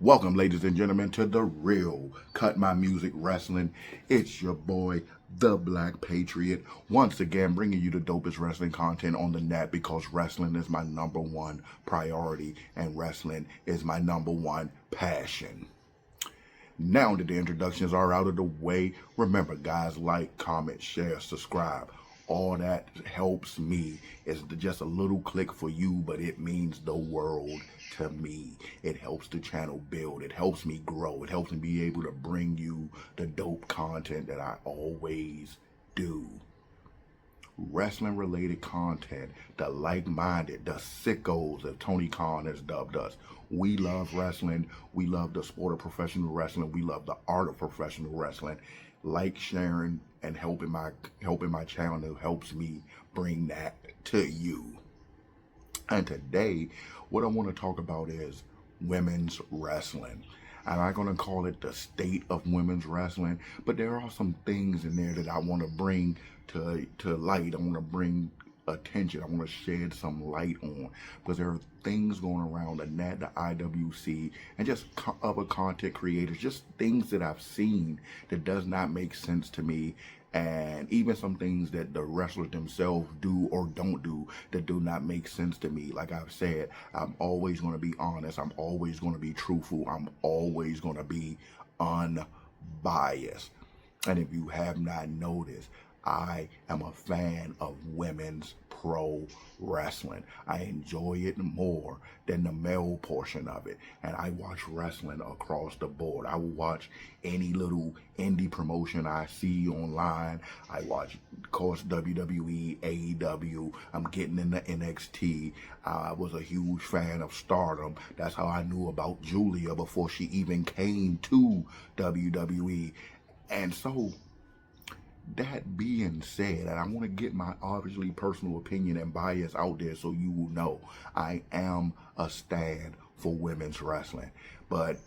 Welcome, ladies and gentlemen, to the real Cut My Music Wrestling. It's your boy, the Black Patriot, once again bringing you the dopest wrestling content on the net because wrestling is my number one priority and wrestling is my number one passion. Now that the introductions are out of the way, remember, guys, like, comment, share, subscribe. All that helps me. It's just a little click for you, but it means the world to me. It helps the channel build. It helps me grow. It helps me be able to bring you the dope content that I always do. Wrestling related content, the like-minded, the sickos, as Tony Khan has dubbed us. We love wrestling. We love the sport of professional wrestling. We love the art of professional wrestling. Like, sharing, and helping my channel helps me bring that to you. And today, what I want to talk about is women's wrestling. I'm not going to call it the state of women's wrestling, but there are some things in there that I want to bring to light. I want to bring attention. I want to shed some light on, because there are things going around the net, the IWC, and just other content creators, just things that I've seen that does not make sense to me, and even some things that the wrestlers themselves do or don't do that do not make sense to me. Like I've said, I'm always going to be honest. I'm always going to be truthful. I'm always going to be unbiased. And if you have not noticed, I am a fan of women's pro wrestling. I enjoy it more than the male portion of it. And I watch wrestling across the board. I will watch any little indie promotion I see online. I watch, of course, WWE, AEW. I'm getting into NXT. I was a huge fan of Stardom. That's how I knew about Julia before she even came to WWE. And so, that being said, and I want to get my obviously personal opinion and bias out there so you will know, I am a stand for women's wrestling. But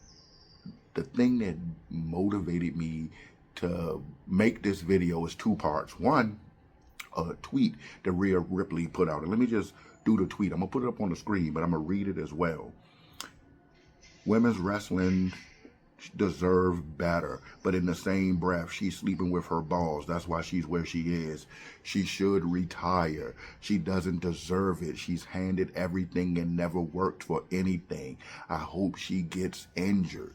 the thing that motivated me to make this video is two parts. One, a tweet that Rhea Ripley put out. And let me just do the tweet. I'm going to put it up on the screen, but I'm going to read it as well. Women's wrestling deserve better, but in the same breath, she's sleeping with her balls. That's why she's where she is. She should retire. She doesn't deserve it. She's handed everything and never worked for anything. I hope she gets injured.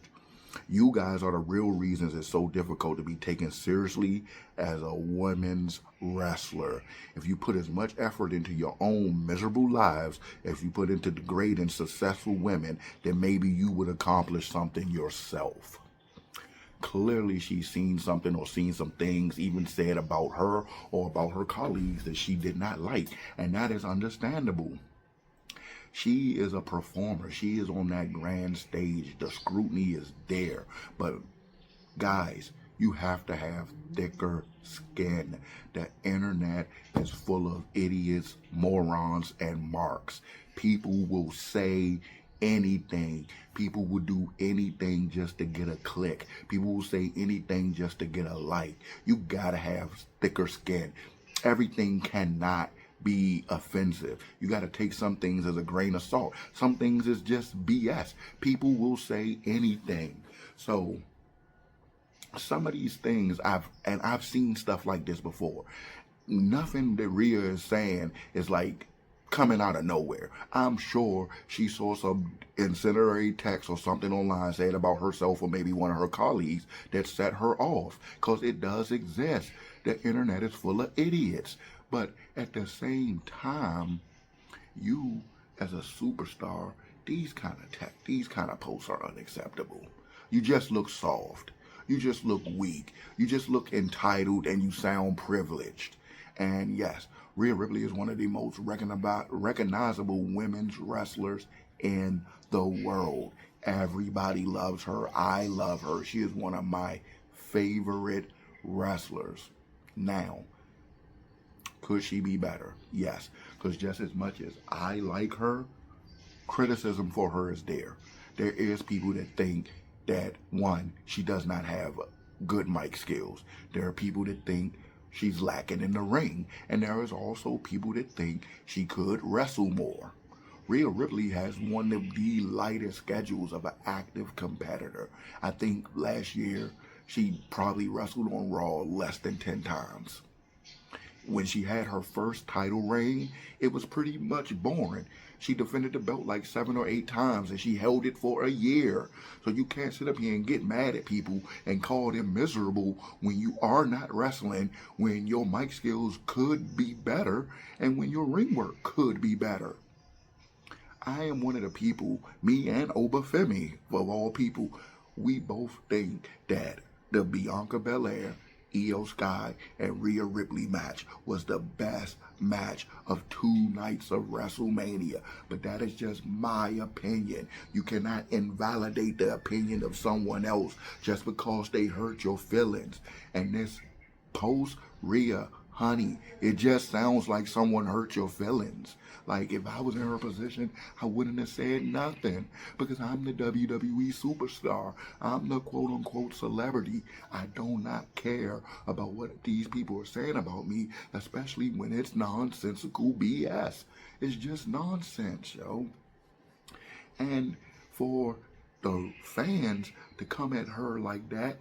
You guys are the real reasons it's so difficult to be taken seriously as a women's wrestler. If you put as much effort into your own miserable lives as you put into degrading successful women, then maybe you would accomplish something yourself. Clearly, she's seen something or seen some things even said about her or about her colleagues that she did not like, and that is understandable. She is a performer. She is on that grand stage. The scrutiny is there. But guys, you have to have thicker skin. The internet is full of idiots, morons, and marks. People will say anything. People will do anything just to get a click. People will say anything just to get a like. You gotta have thicker skin. Everything cannot be offensive. You got to take some things as a grain of salt. Some things is just BS. People will say anything. So some of these things I've seen stuff like this before. Nothing that Rhea is saying is like coming out of nowhere. I'm sure she saw some incendiary text or something online said about herself or maybe one of her colleagues that set her off, because it does exist. The internet is full of idiots. But at the same time, you as a superstar, these kind of posts are unacceptable. You just look soft. You just look weak. You just look entitled, and you sound privileged. And yes, Rhea Ripley is one of the most recognizable women's wrestlers in the world. Everybody loves her. I love her. She is one of my favorite wrestlers. Now, could she be better? Yes, because just as much as I like her, criticism for her is there. There is people that think that, one, she does not have good mic skills. There are people that think she's lacking in the ring. And there is also people that think she could wrestle more. Rhea Ripley has one of the lightest schedules of an active competitor. I think last year she probably wrestled on Raw less than 10 times. When she had her first title reign, it was pretty much boring. She defended the belt like 7 or 8 times and she held it for a year. So you can't sit up here and get mad at people and call them miserable when you are not wrestling, when your mic skills could be better, and when your ring work could be better. I am one of the people, me and Obafemi, of all people, we both think that the Bianca Belair, Io Sky, and Rhea Ripley match was the best match of 2 nights of WrestleMania. But that is just my opinion. You cannot invalidate the opinion of someone else just because they hurt your feelings. And this post Rhea, honey, it just sounds like someone hurt your feelings. Like, if I was in her position, I wouldn't have said nothing because I'm the WWE superstar. I'm the quote-unquote celebrity. I do not care about what these people are saying about me, especially when it's nonsensical BS. It's just nonsense, yo. And for the fans to come at her like that,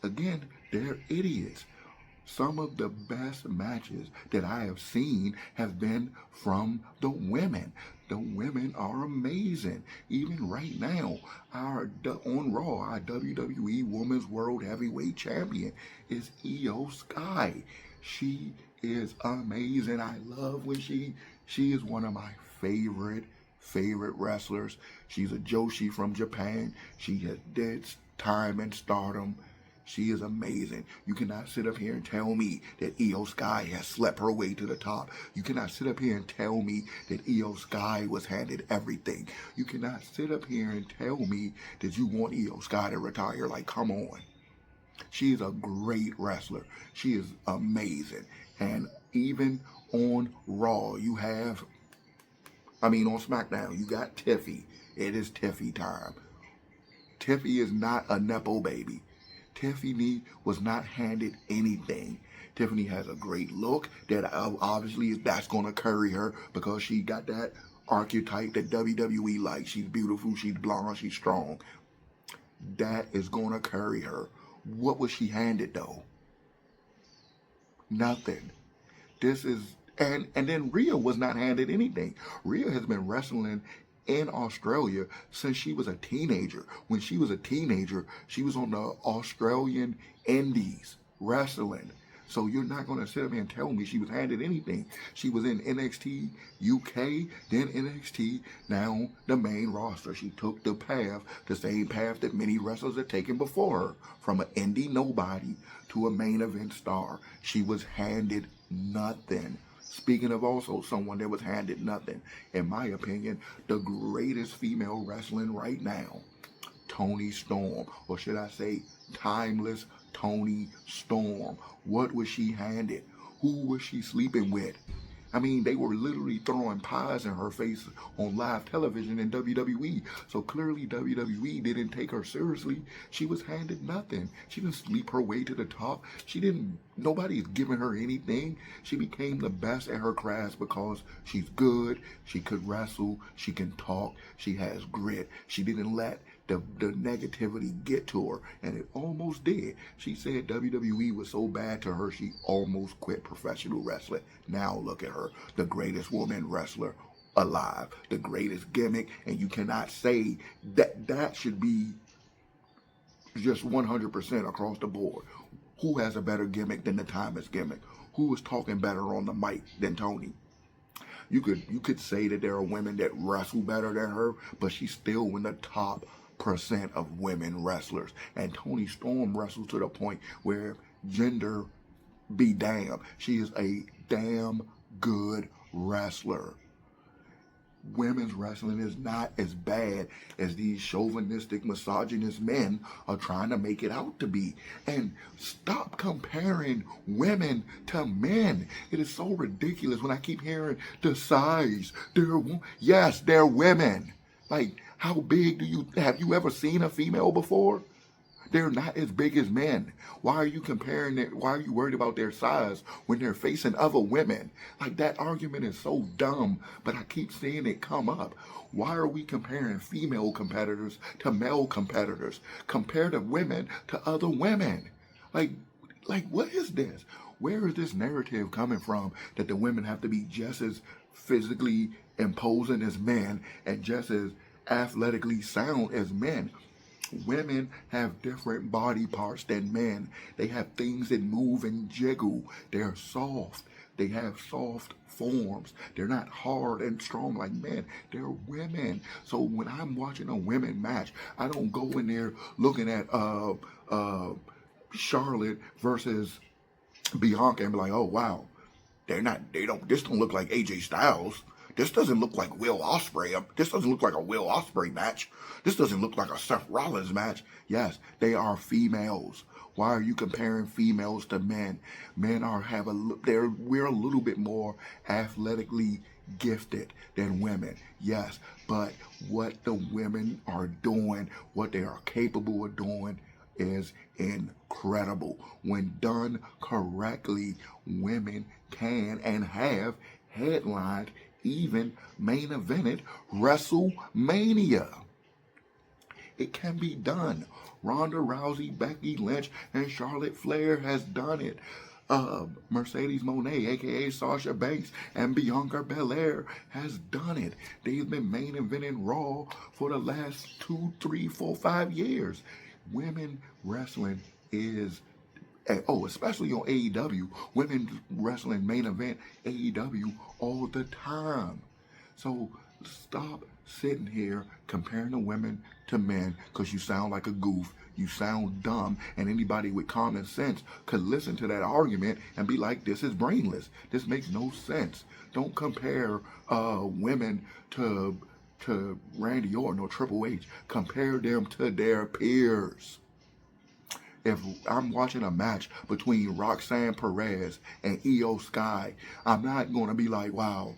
again, they're idiots. Some of the best matches that I have seen have been from the women. The women are amazing. Even right now, on Raw, our WWE Women's World Heavyweight Champion is Io Sky. She is amazing. I love when she is one of my favorite wrestlers. She's a Joshi from Japan. She has did time and stardom. She is amazing. You cannot sit up here and tell me that Io Sky has slept her way to the top. You cannot sit up here and tell me that Io Sky was handed everything. You cannot sit up here and tell me that you want Io Sky to retire. Like, come on. She is a great wrestler. She is amazing. And even on Raw, you have, on SmackDown, you got Tiffy. It is Tiffy time. Tiffy is not a Nepo baby. Tiffany was not handed anything. Tiffany has a great look that obviously that's going to carry her because she got that archetype that WWE likes. She's beautiful, she's blonde, she's strong. That is going to carry her. What was she handed though? Nothing. And then Rhea was not handed anything. Rhea has been wrestling in Australia since she was a teenager. When she was a teenager, she was on the Australian Indies wrestling. So you're not going to sit up here and tell me she was handed anything. She was in NXT UK, then NXT, now the main roster. She took the same path that many wrestlers had taken before her, from an indie nobody to a main event star. She was handed nothing. Speaking of also someone that was handed nothing, in my opinion, the greatest female wrestling right now, Toni Storm, or should I say timeless Toni Storm. What was she handed? Who was she sleeping with? They were literally throwing pies in her face on live television in WWE. So clearly WWE didn't take her seriously. She was handed nothing. She didn't sleep her way to the top. Nobody's giving her anything. She became the best at her craft because she's good. She could wrestle. She can talk. She has grit. She didn't let the negativity get to her, and it almost did. She said WWE was so bad to her, she almost quit professional wrestling. Now look at her, the greatest woman wrestler alive, the greatest gimmick, and you cannot say that should be just 100% across the board. Who has a better gimmick than the Timeless gimmick? Who is talking better on the mic than Toni? You could say that there are women that wrestle better than her, but she's still in the top percent of women wrestlers. And Toni Storm wrestles to the point where gender be damned. She is a damn good wrestler. Women's wrestling is not as bad as these chauvinistic, misogynist men are trying to make it out to be. And stop comparing women to men. It is so ridiculous when I keep hearing the size. Yes, they're women. Like, how big have you ever seen a female before? They're not as big as men. Why are you comparing it? Why are you worried about their size when they're facing other women? Like, that argument is so dumb, but I keep seeing it come up. Why are we comparing female competitors to male competitors? Compare the women to other women. Like, what is this? Where is this narrative coming from that the women have to be just as physically imposing as men and just as athletically sound as men? Women have different body parts than men. They have things that move and jiggle. They're soft. They have soft forms. They're not hard and strong like men. They're women. So when I'm watching a women match, I don't go in there looking at Charlotte versus Bianca and be like, oh wow, this don't look like AJ Styles. This doesn't look like Will Ospreay. This doesn't look like a Will Ospreay match. This doesn't look like a Seth Rollins match. Yes, they are females. Why are you comparing females to men? Men we're a little bit more athletically gifted than women. Yes, but what the women are doing, what they are capable of doing, is incredible. When done correctly, women can and have headlined, even main evented WrestleMania. It can be done. Ronda Rousey, Becky Lynch, and Charlotte Flair has done it. Mercedes Moné, aka Sasha Banks, and Bianca Belair has done it. They've been main eventing Raw for the last 2, 3, 4, 5 years. Women wrestling is, especially on AEW, women wrestling main event AEW all the time. So stop sitting here comparing the women to men, because you sound like a goof. You sound dumb, and anybody with common sense could listen to that argument and be like, this is brainless. This makes no sense. Don't compare women to Randy Orton or Triple H. Compare them to their peers. If I'm watching a match between Roxanne Perez and Io Sky, I'm not going to be like, wow,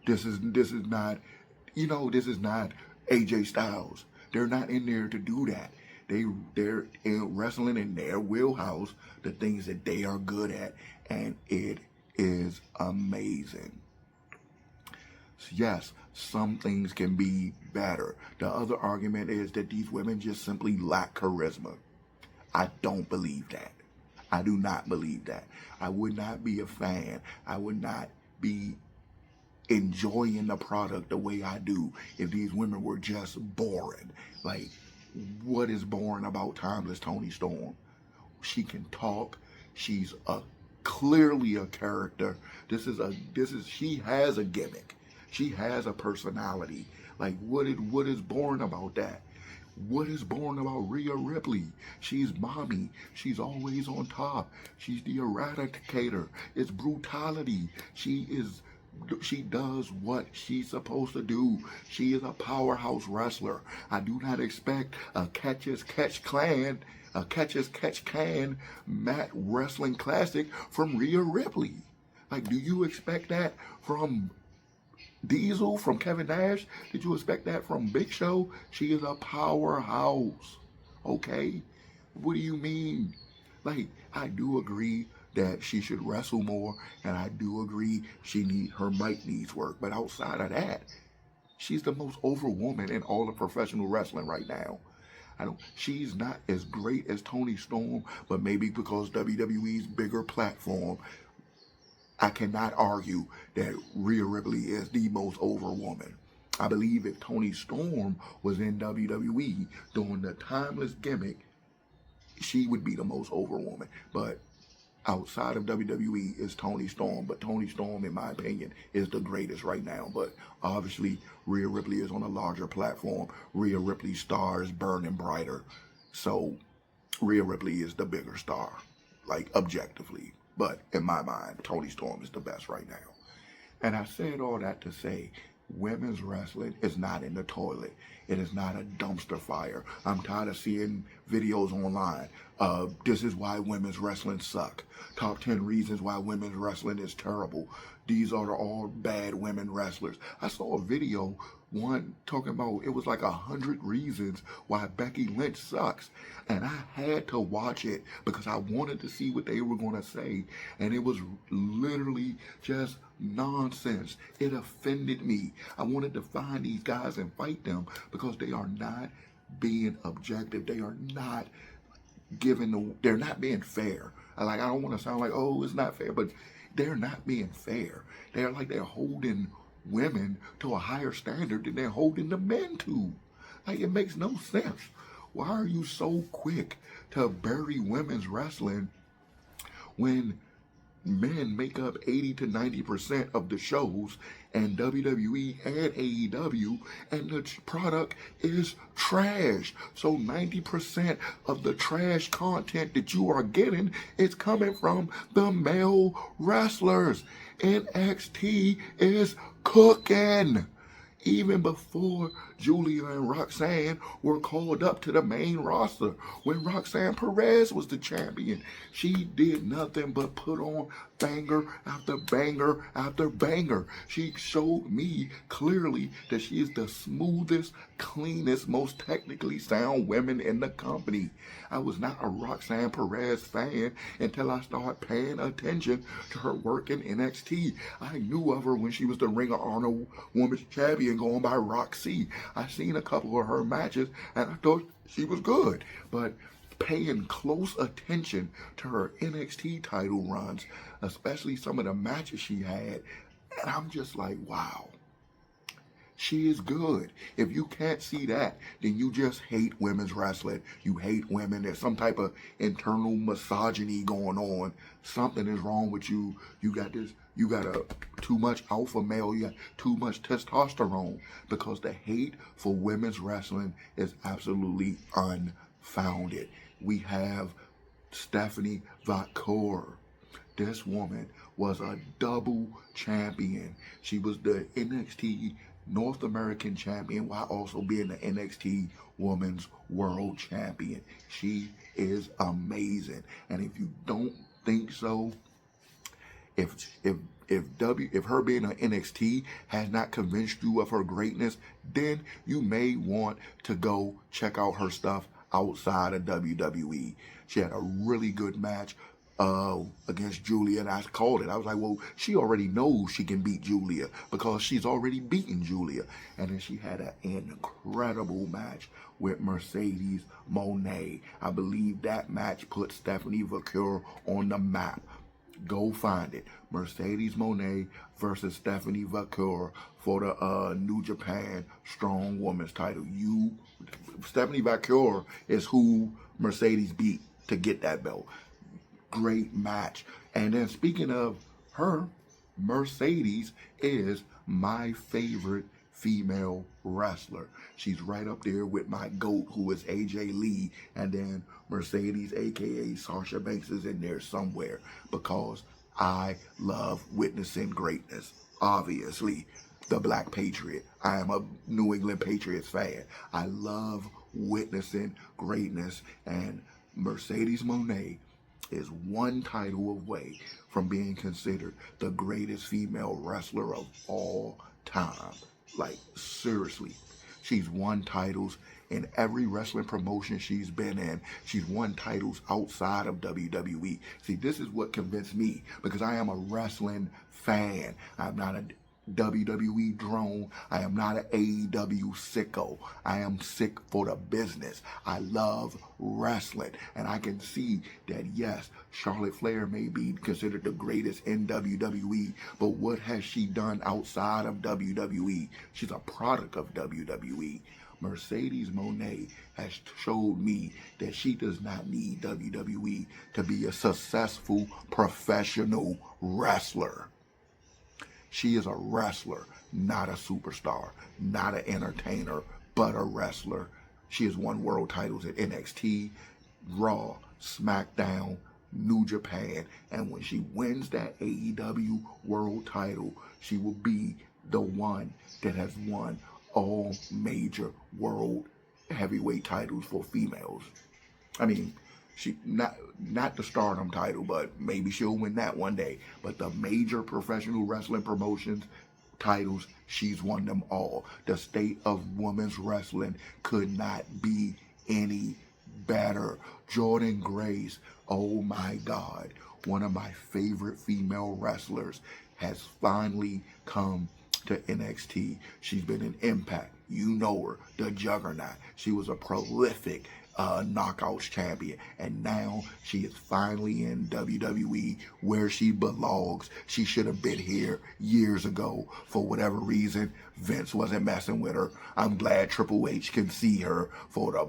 this is not, this is not AJ Styles. They're not in there to do that. They're wrestling in their wheelhouse, the things that they are good at, and it is amazing. Yes, some things can be better. The other argument is that these women just simply lack charisma. I don't believe that. I do not believe that. I would not be a fan. I would not be enjoying the product the way I do if these women were just boring. Like, what is boring about Timeless Toni Storm? She can talk. She's clearly a character. She has a gimmick. She has a personality. Like, what is boring about that? What is boring about Rhea Ripley? She's mommy. She's always on top. She's the eradicator. It's brutality. She does what she's supposed to do. She is a powerhouse wrestler. I do not expect a catch as catch can mat wrestling classic from Rhea Ripley. Like, do you expect that from Diesel, from Kevin Nash? Did you expect that from Big Show? She is a powerhouse. Okay? What do you mean? Like, I do agree that she should wrestle more, and I do agree her mic needs work. But outside of that, she's the most over woman in all of professional wrestling right now. She's not as great as Toni Storm, but maybe because WWE's bigger platform, I cannot argue that Rhea Ripley is the most over woman. I believe if Toni Storm was in WWE doing the timeless gimmick, she would be the most over woman. But outside of WWE is Toni Storm. But Toni Storm, in my opinion, is the greatest right now. But obviously, Rhea Ripley is on a larger platform. Rhea Ripley's star is burning brighter. So Rhea Ripley is the bigger star, like, objectively. But in my mind, Toni Storm is the best right now. And I said all that to say, women's wrestling is not in the toilet. It is not a dumpster fire. I'm tired of seeing videos online. This is why women's wrestling suck. Top 10 reasons why women's wrestling is terrible. These are all bad women wrestlers. I saw a video one talking about it was like 100 reasons why Becky Lynch sucks. And I had to watch it because I wanted to see what they were going to say. And it was literally just nonsense. It offended me. I wanted to find these guys and fight them because they are not being objective. They are not they're not being fair. I don't want to sound like, oh, it's not fair, but they're not being fair. They're holding women to a higher standard than they're holding the men to. Like, it makes no sense. Why are you so quick to bury women's wrestling when men make up 80 to 90% of the shows and WWE and AEW, and the product is trash? So 90% of the trash content that you are getting is coming from the male wrestlers. NXT is cooking. Even before Julia and Roxanne were called up to the main roster, when Roxanne Perez was the champion, she did nothing but put on banger after banger after banger. She showed me clearly that she is the smoothest, cleanest, most technically sound women in the company. I was not a Roxanne Perez fan until I started paying attention to her work in NXT. I knew of her when she was the Ring of Honor Women's Champion going by Roxy. I seen a couple of her matches and I thought she was good. But paying close attention to her NXT title runs, especially some of the matches she had, and I'm just like, wow. She is good. If you can't see that, then you just hate women's wrestling. You hate women. There's some type of internal misogyny going on. Something is wrong with you. You got too much alpha male. You got too much testosterone, because the hate for women's wrestling is absolutely unfounded. We have Stephanie Vaquer. This woman was a double champion. She was the NXT North American champion while also being the NXT Women's World Champion. She is amazing. And if you don't think so, if her being an NXT has not convinced you of her greatness, then you may want to go check out her stuff outside of WWE. She had a really good match against Julia, and I called it. I was like, well, she already knows she can beat Julia because she's already beaten Julia. And then she had an incredible match with Mercedes Moné. I believe that match put Stephanie Vaquer on the map. Go find it. Mercedes Moné versus Stephanie Vaquer for the New Japan Strong Women's title. Stephanie Vaquer is who Mercedes beat to get that belt. Great match. And then speaking of her, Mercedes is my favorite female wrestler. She's right up there with my GOAT, who is AJ Lee, and then Mercedes, aka Sasha Banks, is in there somewhere, because I love witnessing greatness. Obviously, the Black Patriot. I am a New England Patriots fan. I love witnessing greatness, and Mercedes Moné is one title away from being considered the greatest female wrestler of all time. Like, seriously. She's won titles in every wrestling promotion she's been in. She's won titles outside of WWE. See, this is what convinced me, because I am a wrestling fan. I'm not a WWE drone. I am not an AEW sicko. I am sick for the business. I love wrestling. And I can see that, yes, Charlotte Flair may be considered the greatest in WWE, but what has she done outside of WWE? She's a product of WWE. Mercedes Moné has showed me that she does not need WWE to be a successful professional wrestler. She is a wrestler, not a superstar, not an entertainer, but a wrestler. She has won world titles at NXT, Raw, SmackDown, New Japan, and when she wins that AEW world title, she will be the one that has won all major world heavyweight titles for females. I mean, she not the Stardom title, but maybe she'll win that one day. But the major professional wrestling promotions titles, she's won them all. The state of women's wrestling could not be any better. Jordan Grace, oh my God, one of my favorite female wrestlers, has finally come to NXT. She's been in Impact. You know her, the Juggernaut. She was a prolific Knockouts champion, and now she is finally in WWE where she belongs. She should have been here years ago. For whatever reason, Vince wasn't messing with her. I'm glad Triple H can see her for the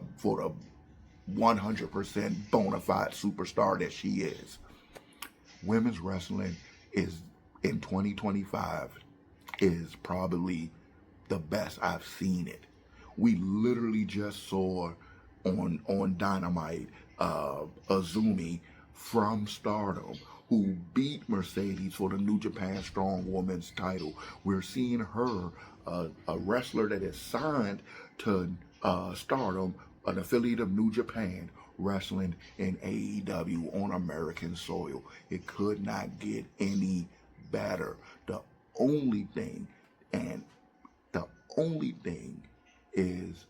100% bona fide superstar that she is. Women's wrestling is in 2025 is probably the best I've seen it. We literally just saw on Dynamite Azumi from Stardom, who beat Mercedes for the New Japan Strong Women's title. We're seeing her, a wrestler that is signed to Stardom, an affiliate of New Japan, wrestling in AEW on American soil. It could not get any better. The only thing is,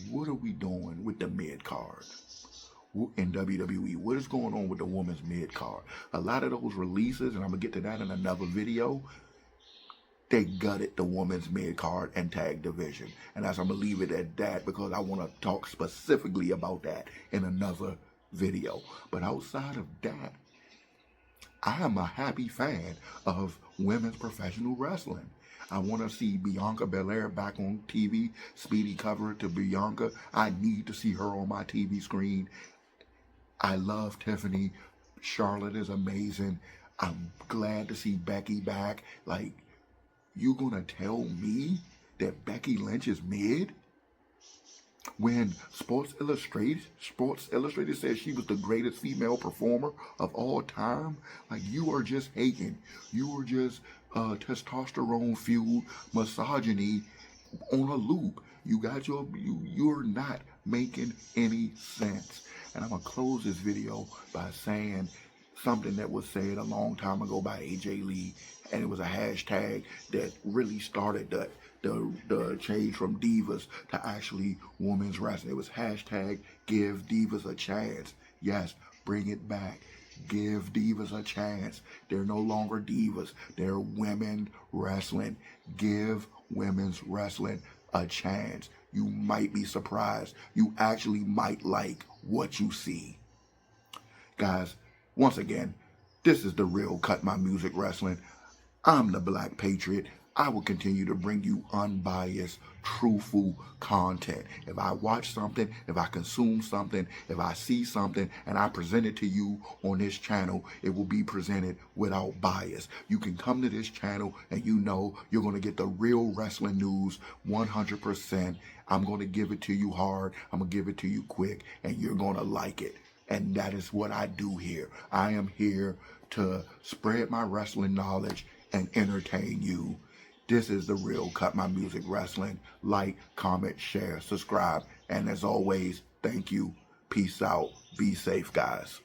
what are we doing with the mid card in WWE? What is going on with the women's mid card? A lot of those releases, and I'm gonna get to that in another video, they gutted the women's mid card and tag division. And I'm gonna leave it at that because I want to talk specifically about that in another video. But outside of that, I am a happy fan of women's professional wrestling. I want to see Bianca Belair back on TV. Speedy cover to Bianca. I need to see her on my TV screen. I love Tiffany. Charlotte is amazing. I'm glad to see Becky back. Like, you gonna tell me that Becky Lynch is mid? When Sports Illustrated says she was the greatest female performer of all time, like, you are just hating. You are just testosterone fueled misogyny on a loop. You're not making any sense. And I'm gonna close this video by saying something that was said a long time ago by AJ Lee, and it was a hashtag that really started the change from divas to actually women's wrestling. It was hashtag give divas a chance. Yes, bring it back. Give divas a chance. They're no longer divas. They're women wrestling. Give women's wrestling a chance. You might be surprised. You actually might like what you see. Guys, once again, this is the real Cut My Music Wrestling. I'm the Black Patriot. I will continue to bring you unbiased, truthful content. If I watch something, if I consume something, if I see something, and I present it to you on this channel, it will be presented without bias. You can come to this channel and you know you're going to get the real wrestling news 100%. I'm going to give it to you hard. I'm going to give it to you quick, and you're going to like it. And that is what I do here. I am here to spread my wrestling knowledge and entertain you. This is the real Cut My Music Wrestling. Like, comment, share, subscribe. And as always, thank you. Peace out. Be safe, guys.